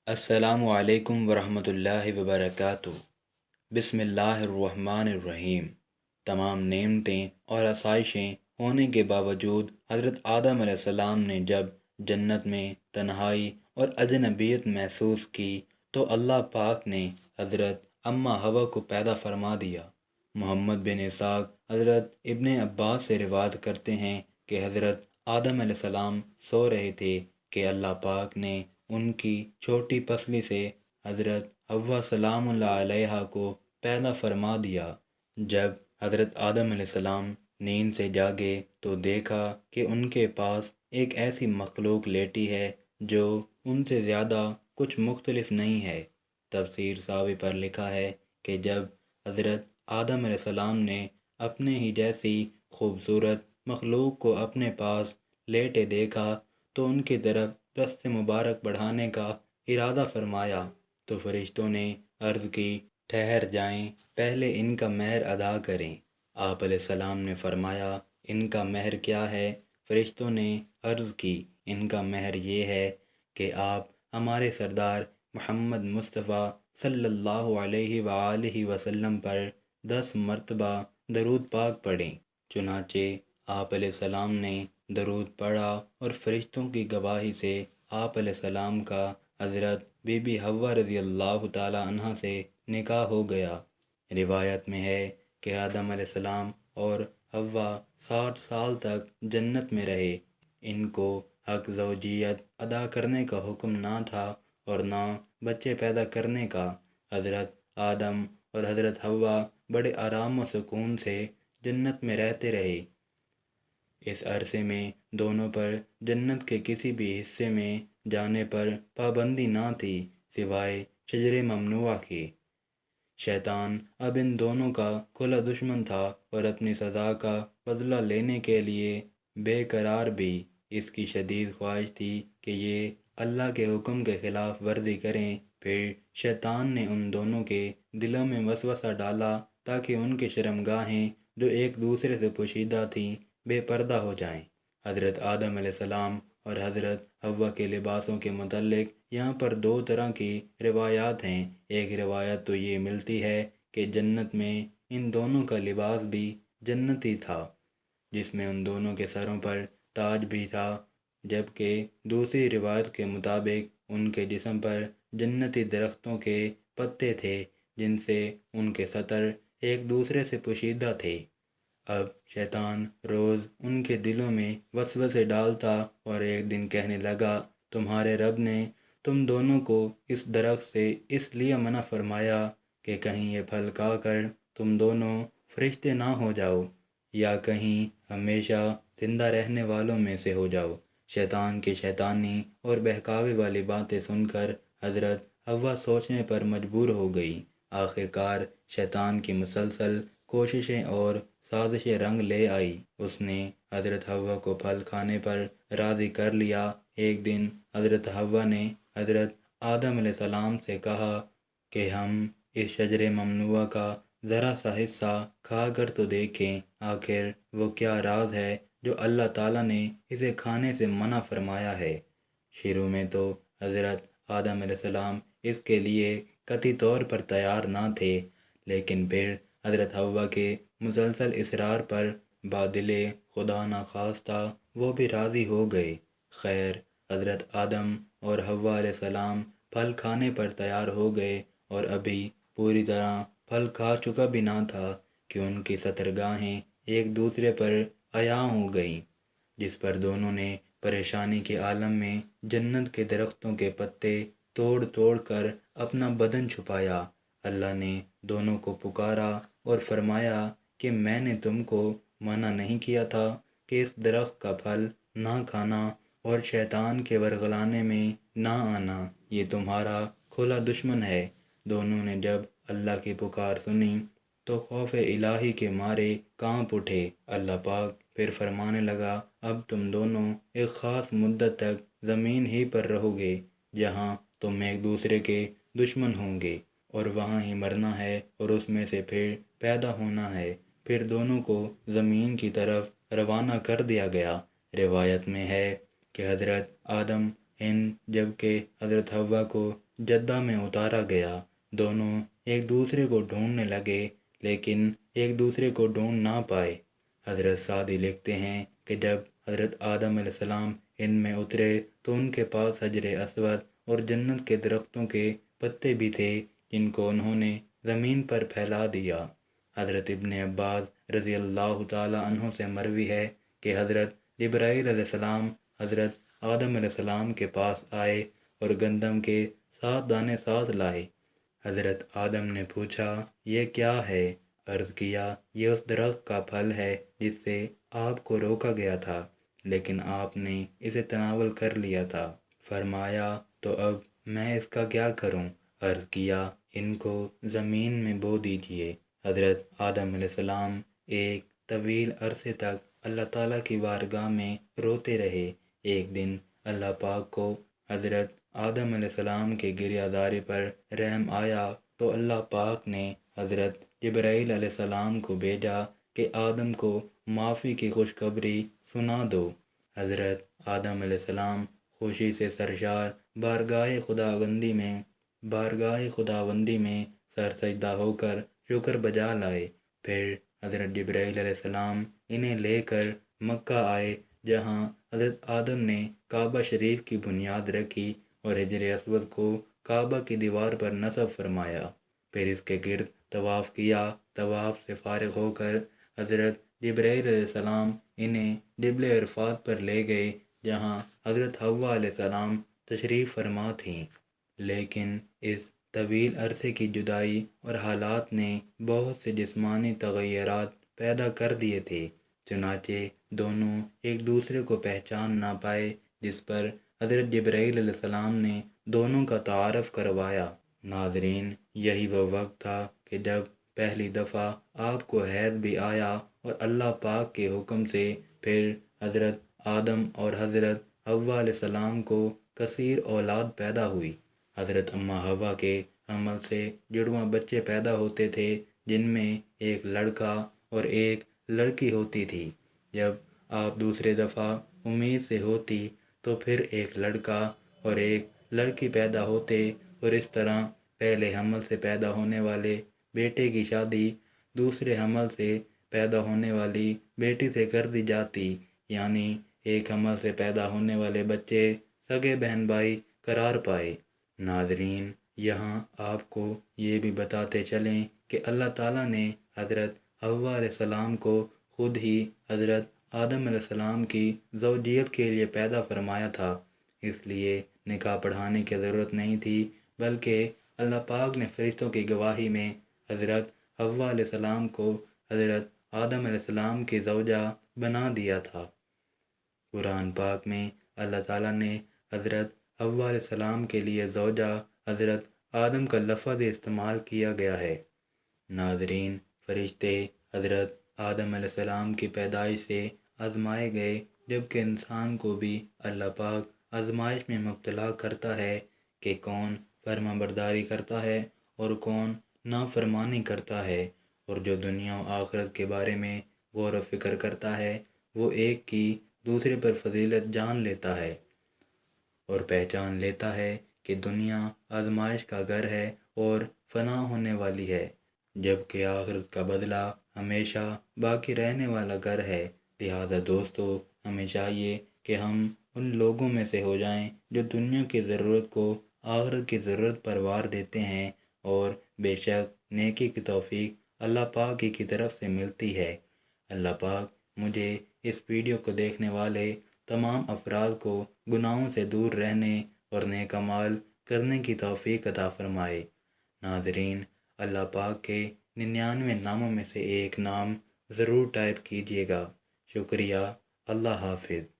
السلام علیکم ورحمۃ اللہ وبرکاتہ۔ بسم اللہ الرحمن الرحیم۔ تمام نعمتیں اور آسائشیں ہونے کے باوجود حضرت آدم علیہ السلام نے جب جنت میں تنہائی اور اجنبیت محسوس کی تو اللہ پاک نے حضرت اماں حوا کو پیدا فرما دیا۔ محمد بن اسحاق حضرت ابن عباس سے روایت کرتے ہیں کہ حضرت آدم علیہ السلام سو رہے تھے کہ اللہ پاک نے ان کی چھوٹی پسلی سے حضرت حوا سلام اللہ علیہا کو پیدا فرما دیا۔ جب حضرت آدم علیہ السلام نیند سے جاگے تو دیکھا کہ ان کے پاس ایک ایسی مخلوق لیٹی ہے جو ان سے زیادہ کچھ مختلف نہیں ہے۔ تفسیر ساوی پر لکھا ہے کہ جب حضرت آدم علیہ السلام نے اپنے ہی جیسی خوبصورت مخلوق کو اپنے پاس لیٹے دیکھا تو ان کی طرف دست مبارک بڑھانے کا ارادہ فرمایا تو فرشتوں نے عرض کی، ٹھہر جائیں، پہلے ان کا مہر ادا کریں۔ آپ علیہ السلام نے فرمایا، ان کا مہر کیا ہے؟ فرشتوں نے عرض کی، ان کا مہر یہ ہے کہ آپ ہمارے سردار محمد مصطفیٰ صلی اللہ علیہ وآلہ وسلم پر 10 مرتبہ درود پاک پڑھیں۔ چنانچہ آپ علیہ السلام نے درود پڑھا اور فرشتوں کی گواہی سے آپ علیہ السلام کا حضرت بی بی حوا رضی اللہ تعالی عنہ سے نکاح ہو گیا۔ روایت میں ہے کہ آدم علیہ السلام اور حوا 60 سال تک جنت میں رہے۔ ان کو حق زوجیت ادا کرنے کا حکم نہ تھا اور نہ بچے پیدا کرنے کا۔ حضرت آدم اور حضرت حوا بڑے آرام و سکون سے جنت میں رہتے رہے۔ اس عرصے میں دونوں پر جنت کے کسی بھی حصے میں جانے پر پابندی نہ تھی سوائے شجر ممنوعہ کے۔ شیطان اب ان دونوں کا کھلا دشمن تھا اور اپنی سزا کا بدلہ لینے کے لیے بے قرار بھی۔ اس کی شدید خواہش تھی کہ یہ اللہ کے حکم کے خلاف ورزی کریں۔ پھر شیطان نے ان دونوں کے دلوں میں وسوسہ ڈالا تاکہ ان کی شرمگاہیں جو ایک دوسرے سے پوشیدہ تھیں بے پردہ ہو جائیں۔ حضرت آدم علیہ السلام اور حضرت حوا کے لباسوں کے متعلق یہاں پر 2 طرح کی روایات ہیں۔ ایک روایت تو یہ ملتی ہے کہ جنت میں ان دونوں کا لباس بھی جنتی تھا، جس میں ان دونوں کے سروں پر تاج بھی تھا، جبکہ دوسری روایت کے مطابق ان کے جسم پر جنتی درختوں کے پتے تھے جن سے ان کے سطر ایک دوسرے سے پوشیدہ تھے۔ اب شیطان روز ان کے دلوں میں وسوسے ڈالتا اور ایک دن کہنے لگا، تمہارے رب نے تم دونوں کو اس درخت سے اس لیے منع فرمایا کہ کہیں یہ پھل کھا کر تم دونوں فرشتے نہ ہو جاؤ یا کہیں ہمیشہ زندہ رہنے والوں میں سے ہو جاؤ۔ شیطان کی شیطانی اور بہکاوے والی باتیں سن کر حضرت حوا سوچنے پر مجبور ہو گئی۔ آخر کار شیطان کی مسلسل کوششیں اور سازشیں رنگ لے آئی۔ اس نے حضرت حوا کو پھل کھانے پر راضی کر لیا۔ ایک دن حضرت حوا نے حضرت آدم علیہ السلام سے کہا کہ ہم اس شجر ممنوعہ کا ذرا سا حصہ کھا کر تو دیکھیں، آخر وہ کیا راز ہے جو اللہ تعالیٰ نے اسے کھانے سے منع فرمایا ہے۔ شروع میں تو حضرت آدم علیہ السلام اس کے لیے قطعی طور پر تیار نہ تھے، لیکن پھر حضرت حوا کے مسلسل اصرار پر بادل خدا نخواستہ وہ بھی راضی ہو گئے۔ خیر، حضرت آدم اور حوا علیہ السلام پھل کھانے پر تیار ہو گئے اور ابھی پوری طرح پھل کھا چکا بھی نہ تھا کہ ان کی سطرگاہیں ایک دوسرے پر عیاں ہو گئیں، جس پر دونوں نے پریشانی کے عالم میں جنت کے درختوں کے پتے توڑ توڑ کر اپنا بدن چھپایا۔ اللہ نے دونوں کو پکارا اور فرمایا کہ میں نے تم کو منع نہیں کیا تھا کہ اس درخت کا پھل نہ کھانا اور شیطان کے ورغلانے میں نہ آنا، یہ تمہارا کھلا دشمن ہے۔ دونوں نے جب اللہ کی پکار سنی تو خوف الہی کے مارے کانپ اٹھے۔ اللہ پاک پھر فرمانے لگا، اب تم دونوں ایک خاص مدت تک زمین ہی پر رہو گے جہاں تم ایک دوسرے کے دشمن ہوں گے، اور وہاں ہی مرنا ہے اور اس میں سے پھر پیدا ہونا ہے۔ پھر دونوں کو زمین کی طرف روانہ کر دیا گیا۔ روایت میں ہے کہ حضرت آدم جبکہ حضرت حوا کو جدہ میں اتارا گیا۔ دونوں ایک دوسرے کو ڈھونڈنے لگے لیکن ایک دوسرے کو ڈھونڈ نہ پائے۔ حضرت سعدی لکھتے ہیں کہ جب حضرت آدم علیہ السلام ہند میں اترے تو ان کے پاس حجر اسود اور جنت کے درختوں کے پتے بھی تھے جن کو انہوں نے زمین پر پھیلا دیا۔ حضرت ابن عباس رضی اللہ تعالی عنہ سے مروی ہے کہ حضرت جبرائیل علیہ السلام حضرت آدم علیہ السلام کے پاس آئے اور گندم کے 7 دانے ساتھ لائے۔ حضرت آدم نے پوچھا یہ کیا ہے؟ عرض کیا یہ اس درخت کا پھل ہے جس سے آپ کو روکا گیا تھا لیکن آپ نے اسے تناول کر لیا تھا۔ فرمایا تو اب میں اس کا کیا کروں؟ عرض کیا ان کو زمین میں بو دیجئے۔ حضرت آدم علیہ السلام ایک طویل عرصے تک اللہ تعالیٰ کی بارگاہ میں روتے رہے۔ ایک دن اللہ پاک کو حضرت آدم علیہ السلام کے گریہ زاری پر رحم آیا تو اللہ پاک نے حضرت جبرائیل علیہ السلام کو بھیجا کہ آدم کو معافی کی خوشخبری سنا دو۔ حضرت آدم علیہ السلام خوشی سے سرشار بارگاہ خداوندی میں سر سجدہ ہو کر شکر بجا لائے۔ پھر حضرت جبرائیل علیہ السلام انہیں لے کر مکہ آئے جہاں حضرت آدم نے کعبہ شریف کی بنیاد رکھی اور حجر اسود کو کعبہ کی دیوار پر نصب فرمایا۔ پھر اس کے گرد طواف کیا۔ طواف سے فارغ ہو کر حضرت جبرائیل علیہ السلام انہیں جبل عرفات پر لے گئے جہاں حضرت حوا علیہ السلام تشریف فرما تھیں، لیکن اس طویل عرصے کی جدائی اور حالات نے بہت سے جسمانی تغیرات پیدا کر دیے تھے، چنانچہ دونوں ایک دوسرے کو پہچان نہ پائے، جس پر حضرت جبرائیل علیہ السلام نے دونوں کا تعارف کروایا۔ ناظرین، یہی وہ وقت تھا کہ جب پہلی دفعہ آپ کو حیض بھی آیا اور اللہ پاک کے حکم سے پھر حضرت آدم اور حضرت حوا علیہ السلام کو کثیر اولاد پیدا ہوئی۔ حضرت اماں حوا کے حمل سے جڑواں بچے پیدا ہوتے تھے جن میں ایک لڑکا اور ایک لڑکی ہوتی تھی۔ جب آپ دوسرے دفعہ امید سے ہوتی تو پھر ایک لڑکا اور ایک لڑکی پیدا ہوتے اور اس طرح پہلے حمل سے پیدا ہونے والے بیٹے کی شادی دوسرے حمل سے پیدا ہونے والی بیٹی سے کر دی جاتی، یعنی ایک حمل سے پیدا ہونے والے بچے سگے بہن بھائی قرار پائے۔ ناظرین، یہاں آپ کو یہ بھی بتاتے چلیں کہ اللہ تعالیٰ نے حضرت حوا علیہ السلام کو خود ہی حضرت آدم علیہ السلام کی زوجیت کے لیے پیدا فرمایا تھا، اس لیے نکاح پڑھانے کی ضرورت نہیں تھی، بلکہ اللہ پاک نے فرشتوں کی گواہی میں حضرت حوا علیہ السلام کو حضرت آدم علیہ السلام کی زوجہ بنا دیا تھا۔ قرآن پاک میں اللہ تعالیٰ نے حضرت حوا علیہ السلام کے لیے زوجہ حضرت آدم کا لفظ استعمال کیا گیا ہے۔ ناظرین، فرشتے حضرت آدم علیہ السلام کی پیدائش سے آزمائے گئے، جبکہ انسان کو بھی اللہ پاک آزمائش میں مبتلا کرتا ہے کہ کون فرما برداری کرتا ہے اور کون نافرمانی کرتا ہے، اور جو دنیا و آخرت کے بارے میں غور و فکر کرتا ہے وہ ایک کی دوسرے پر فضیلت جان لیتا ہے اور پہچان لیتا ہے کہ دنیا آزمائش کا گھر ہے اور فنا ہونے والی ہے، جبکہ آخرت کا بدلہ ہمیشہ باقی رہنے والا گھر ہے۔ لہذا دوستو، ہمیں چاہیے کہ ہم ان لوگوں میں سے ہو جائیں جو دنیا کی ضرورت کو آخرت کی ضرورت پر وار دیتے ہیں، اور بے شک نیکی کی توفیق اللہ پاک کی طرف سے ملتی ہے۔ اللہ پاک مجھے اس ویڈیو کو دیکھنے والے تمام افراد کو گناہوں سے دور رہنے اور نیک اعمال کرنے کی توفیق عطا فرمائے۔ ناظرین، اللہ پاک کے 99 ناموں میں سے ایک نام ضرور ٹائپ کیجیے گا۔ شکریہ۔ اللہ حافظ۔